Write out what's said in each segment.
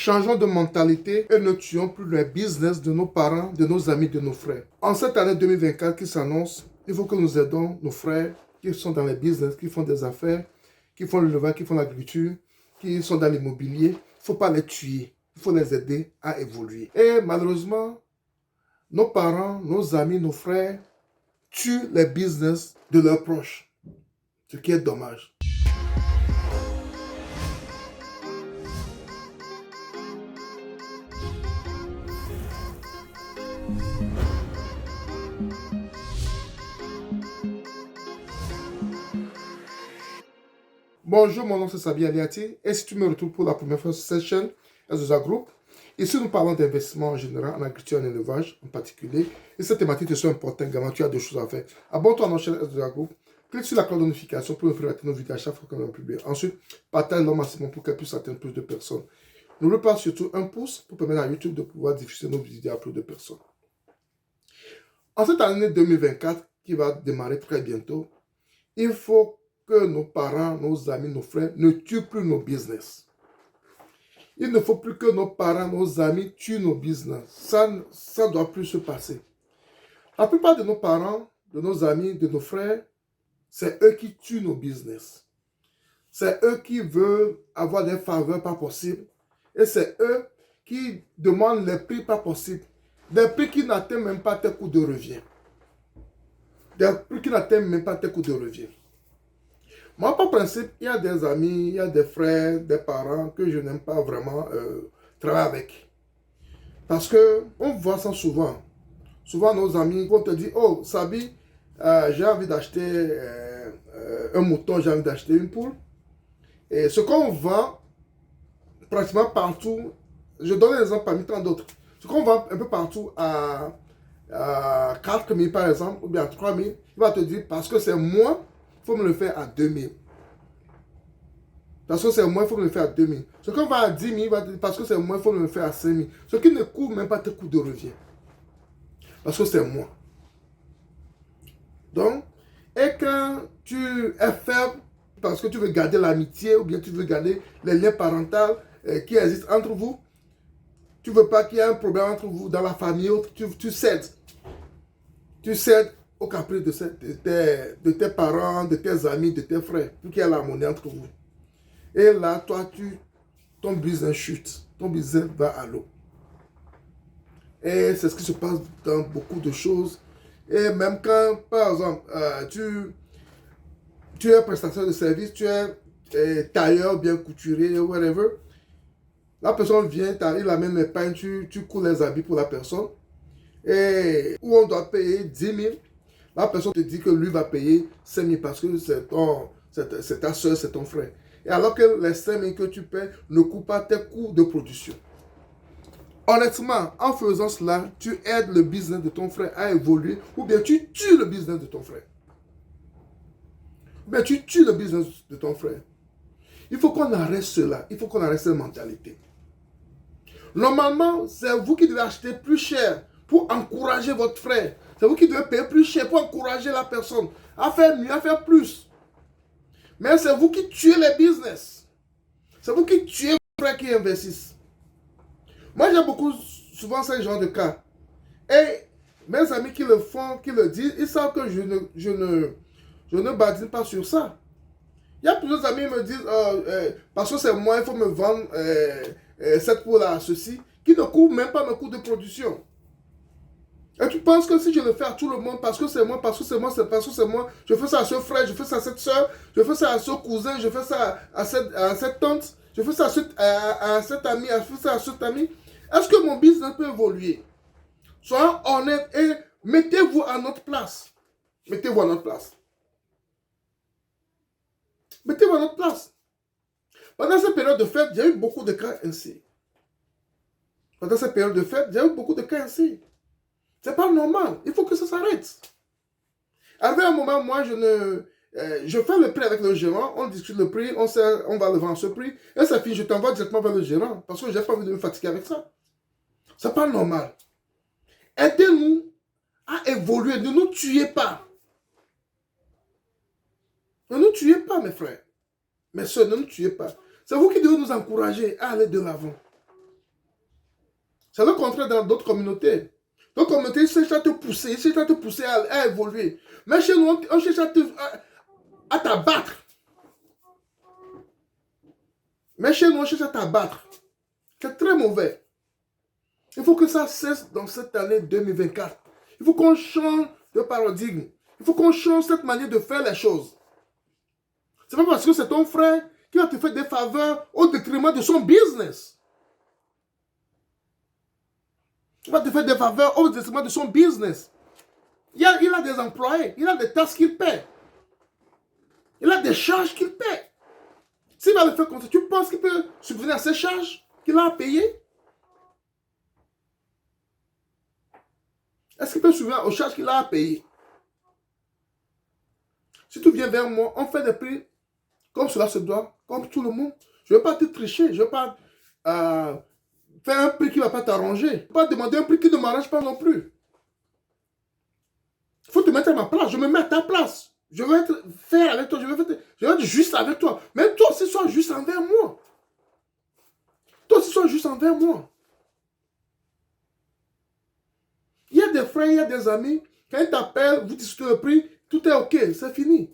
Changeons de mentalité et ne tuons plus le business de nos parents, de nos amis, de nos frères. En cette année 2024 qui s'annonce, il faut que nous aidons nos frères qui sont dans les business, qui font des affaires, qui font l'élevage, qui font l'agriculture, qui sont dans l'immobilier. Il ne faut pas les tuer. Il faut les aider à évoluer. Et malheureusement, nos parents, nos amis, nos frères tuent les business de leurs proches. Ce qui est dommage. Bonjour, mon nom c'est Sabi Aliati et si tu me retrouves pour la première fois sur cette chaîne, Azusa Group, ici nous parlons d'investissement en général, en agriculture et en élevage en particulier. Et cette thématique te sont importantes, également tu as deux choses à faire. Abonne-toi à notre chaîne Azusa Group, clique sur la cloche de notification pour offrir nos vidéos à chaque fois qu'on a publié. Ensuite, partage-le au maximum pour qu'elle puisse atteindre plus de personnes. N'oublie pas surtout un pouce pour permettre à YouTube de pouvoir diffuser nos vidéos à plus de personnes. En cette année 2024 qui va démarrer très bientôt, il faut que nos parents, nos amis, nos frères ne tuent plus nos business. Il ne faut plus que nos parents, nos amis tuent nos business. Ça ne doit plus se passer. La plupart de nos parents, de nos amis, de nos frères, c'est eux qui tuent nos business. C'est eux qui veulent avoir des faveurs pas possibles. Et c'est eux qui demandent les prix pas possibles. Des prix qui n'atteignent même pas tes coûts de revient. Des prix qui n'atteignent même pas tes coûts de revient. Moi, par principe, il y a des amis, il y a des frères, des parents que je n'aime pas vraiment travailler avec. Parce qu'on voit ça souvent. Souvent, nos amis vont te dire, oh, Sabi, j'ai envie d'acheter un mouton, j'ai envie d'acheter une poule. Et ce qu'on vend pratiquement partout, je donne un exemple parmi tant d'autres. Ce qu'on vend un peu partout à 4 000 par exemple, ou bien à 3 000, il va te dire, parce que c'est moins, il faut me le faire à 2 000. Parce que c'est moins, il faut me le faire à 2 000. Ce qu'on va à 10 000, parce que c'est moins, il faut me le faire à 5 000. Ce qui ne couvre même pas tes coûts de revient. Parce que c'est moins. Donc, et quand tu es faible, parce que tu veux garder l'amitié, ou bien tu veux garder les liens parentaux qui existent entre vous, tu ne veux pas qu'il y ait un problème entre vous dans la famille, tu cèdes. Tu cèdes au caprice de tes parents, de tes amis, de tes frères, pour qu'il y ait l'harmonie entre vous. Et là, toi, ton business chute, ton business va à l'eau. Et c'est ce qui se passe dans beaucoup de choses. Et même quand, par exemple, tu es prestataire de service, tu es tailleur, bien couturier, whatever, la personne vient, il amène les pains, tu couds les habits pour la personne. Et où on doit payer 10 000, la personne te dit que lui va payer 5 000 parce que c'est ta soeur, c'est ton frère. Et alors que les 5 000 que tu paies ne couvrent pas tes coûts de production. Honnêtement, en faisant cela, tu aides le business de ton frère à évoluer ou bien tu tues le business de ton frère. Ou bien tu tues le business de ton frère. Il faut qu'on arrête cela. Il faut qu'on arrête cette mentalité. Normalement, c'est vous qui devez acheter plus cher pour encourager votre frère. C'est vous qui devez payer plus cher pour encourager la personne à faire mieux, à faire plus. Mais c'est vous qui tuez les business. C'est vous qui tuez vos frères qui investissent. Moi, j'ai souvent ce genre de cas. Et mes amis qui le font, qui le disent, ils savent que je ne badine pas sur ça. Il y a plusieurs amis qui me disent, parce que c'est moi, il faut me vendre cette poule-là à ceci, qui ne couvre même pas mes coûts de production. Et tu penses que si je le fais à tout le monde, parce que c'est moi, parce que c'est moi, parce que c'est moi, je fais ça à ce frère, je fais ça à cette soeur, je fais ça à ce cousin, je fais ça à cette tante, je fais ça à cet ami, je fais ça à cet ami. Est-ce que mon business peut évoluer? Soyons honnêtes et mettez-vous à notre place. Mettez-vous à notre place. Mettez-vous à notre place. Pendant cette période de fête, il y a eu beaucoup de cas ainsi. Pendant cette période de fête, il y a eu beaucoup de cas ainsi. C'est pas normal. Il faut que ça s'arrête. Arrivé un moment, moi, je fais le prix avec le gérant, on discute le prix, on va le vendre à ce prix, et ça finit, je t'envoie directement vers le gérant, parce que j'ai pas envie de me fatiguer avec ça. C'est pas normal. Aidez-nous à évoluer, ne nous tuez pas. Ne nous tuez pas, mes frères. Mes soeurs, ne nous tuez pas. C'est vous qui devez nous encourager à aller de l'avant. C'est le contraire dans d'autres communautés. D'autres communautés, ils cherchent à te pousser, ils cherchent à te pousser à évoluer. Mais chez nous, on cherche à t'abattre. Mais chez nous, on cherche à t'abattre. C'est très mauvais. Il faut que ça cesse dans cette année 2024. Il faut qu'on change de paradigme. Il faut qu'on change cette manière de faire les choses. C'est pas parce que c'est ton frère qui va te faire des faveurs au détriment de son business. Il va te faire des faveurs au détriment de son business. Il a des employés, il a des taxes qu'il paie. Il a des charges qu'il paie. S'il va le faire comme ça, tu penses qu'il peut subvenir à ces charges qu'il a à payer? Est-ce qu'il peut subvenir aux charges qu'il a à payer? Si tu viens vers moi, on fait des prix comme cela se doit, comme tout le monde. Je ne vais pas te tricher, je ne vais pas faire un prix qui ne va pas t'arranger. Je ne vais pas demander un prix qui ne m'arrange pas non plus. Il faut te mettre à ma place, je me mets à ta place. Je vais être faire avec toi, je vais être juste avec toi. Mais toi aussi, sois juste envers moi. Toi aussi, sois juste envers moi. Il y a des frères, il y a des amis, quand ils t'appellent, vous discutez le prix, tout est OK, c'est fini.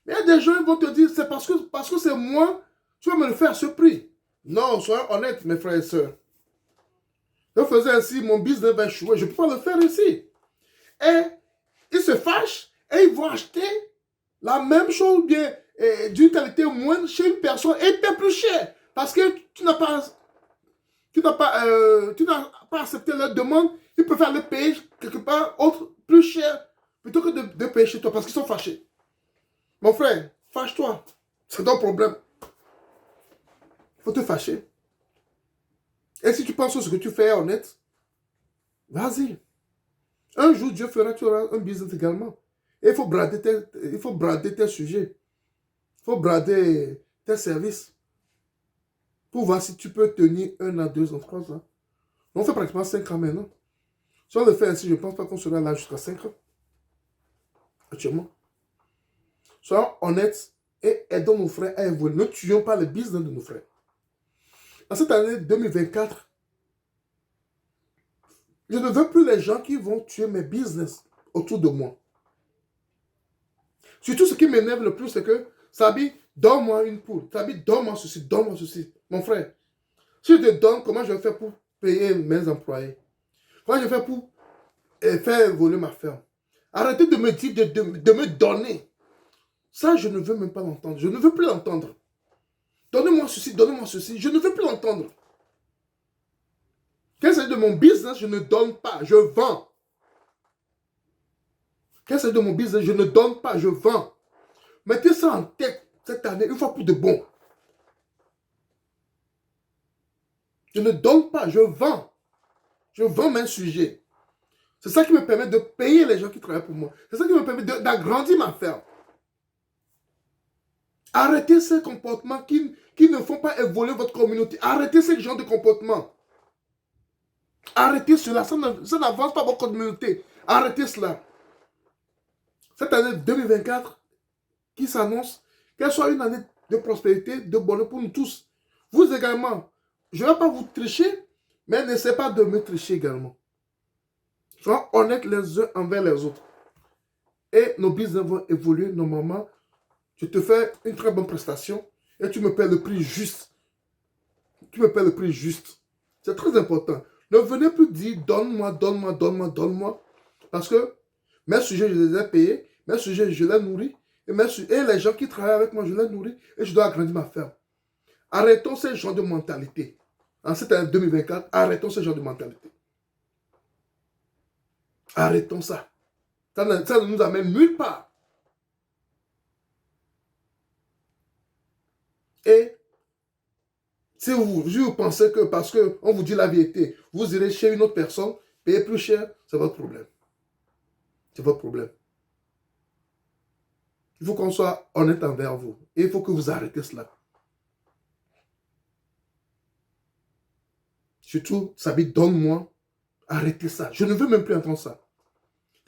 Mais il y a des gens qui vont te dire, c'est parce que c'est moi, tu vas me le faire à ce prix. Non, soyons honnêtes, mes frères et sœurs. Je faisais ainsi, mon business va échouer, je ne peux pas le faire ici. Et ils se fâchent et ils vont acheter la même chose bien d'une qualité moindre chez une personne et payer plus cher. Parce que tu n'as pas accepté leur demande, ils préfèrent le payer quelque part autre plus cher plutôt que de payer chez toi parce qu'ils sont fâchés. Mon frère, fâche-toi. C'est ton problème. Il faut te fâcher. Et si tu penses que ce que tu fais est honnête, vas-y. Un jour, Dieu fera, tu auras un business également. Et il faut brader tes sujets. Il faut brader tes services. Pour voir si tu peux tenir 1 an, 2 ans, 3 ans. On fait pratiquement 5 ans maintenant. Si on le fait ainsi, je ne pense pas qu'on sera là jusqu'à 5 ans. Actuellement. Soyons honnêtes et aidons nos frères à évoluer. Ne tuons pas le business de nos frères. En cette année 2024, je ne veux plus les gens qui vont tuer mes business autour de moi. Surtout ce qui m'énerve le plus, c'est que Sabi, donne-moi une poule. Sabi, donne-moi ceci, donne-moi ceci. Mon frère, si je te donne, comment je vais faire pour payer mes employés? Comment je vais faire pour faire évoluer ma ferme? Arrêtez de me dire de me donner. Ça, je ne veux même pas l'entendre. Je ne veux plus l'entendre. Donnez-moi ceci, donnez-moi ceci. Je ne veux plus l'entendre. Quand c'est de mon business, je ne donne pas, je vends. Quand c'est de mon business, je ne donne pas, je vends. Mettez ça en tête cette année, une fois pour de bon. Je ne donne pas, je vends. Je vends mes sujets. C'est ça qui me permet de payer les gens qui travaillent pour moi. C'est ça qui me permet d'agrandir ma ferme. Arrêtez ces comportements qui ne font pas évoluer votre communauté. Arrêtez ce genre de comportement. Arrêtez cela, ça n'avance pas votre communauté. Arrêtez cela. Cette année 2024 qui s'annonce, qu'elle soit une année de prospérité, de bonheur pour nous tous. Vous également, je ne vais pas vous tricher, mais n'essayez pas de me tricher également. Soyons honnêtes les uns envers les autres. Et nos business vont évoluer normalement. Je te fais une très bonne prestation et tu me paies le prix juste. Tu me paies le prix juste. C'est très important. Ne venez plus dire donne-moi, donne-moi, donne-moi, donne-moi. Parce que mes sujets, je les ai payés. Mes sujets, je les nourris. Et les gens qui travaillent avec moi, je les nourris. Et je dois agrandir ma ferme. Arrêtons ce genre de mentalité. En cette année 2024, arrêtons ce genre de mentalité. Arrêtons ça. Ça ne nous amène nulle part. Et si vous pensez que parce qu'on vous dit la vérité, vous irez chez une autre personne, payer plus cher, c'est votre problème. C'est votre problème. Il faut qu'on soit honnête envers vous. Et il faut que vous arrêtez cela. Surtout, Sabi, donne-moi. Arrêtez ça. Je ne veux même plus entendre ça.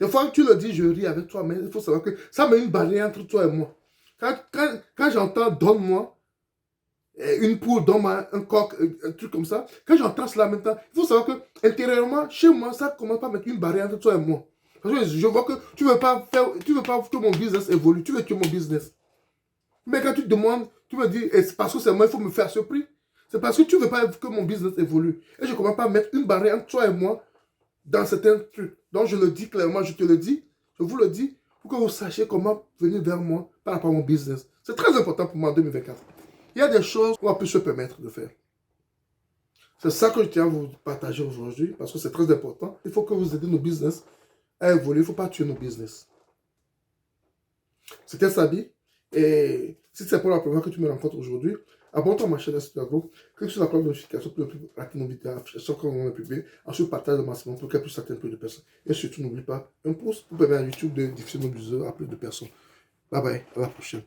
Des fois que tu le dis, je ris avec toi, mais il faut savoir que ça met une barrière entre toi et moi. Quand j'entends donne-moi, une poule, donne-moi un coq, un truc comme ça. Quand j'entends cela maintenant, il faut savoir que intérieurement, chez moi, ça commence pas à mettre une barrière entre toi et moi. Parce que je vois que tu veux pas que mon business évolue, tu veux que mon business. Mais quand tu te demandes, tu me dis, et c'est parce que c'est moi, il faut me faire ce prix. C'est parce que tu ne veux pas que mon business évolue. Et je ne commence pas à mettre une barrière entre toi et moi dans certains trucs. Donc je le dis clairement, je te le dis, je vous le dis, pour que vous sachiez comment venir vers moi par rapport à mon business. C'est très important pour moi en 2024. Il y a des choses qu'on peut se permettre de faire. C'est ça que je tiens à vous partager aujourd'hui, parce que c'est très important. Il faut que vous aidiez nos business à évoluer. Il ne faut pas tuer nos business. C'était Sabi. Et si c'est pour la première fois que tu me rencontres aujourd'hui, abonne-toi à ma chaîne Instagram, clique sur la cloche de notification pour ne plus rater nos vidéos chaque fois qu'on a publié. Ensuite, partage le maximum pour qu'elle puisse atteindre plus de personnes. Et surtout, n'oublie pas, un pouce pour permettre à YouTube de diffuser nos vidéos à plus de personnes. Bye bye, à la prochaine.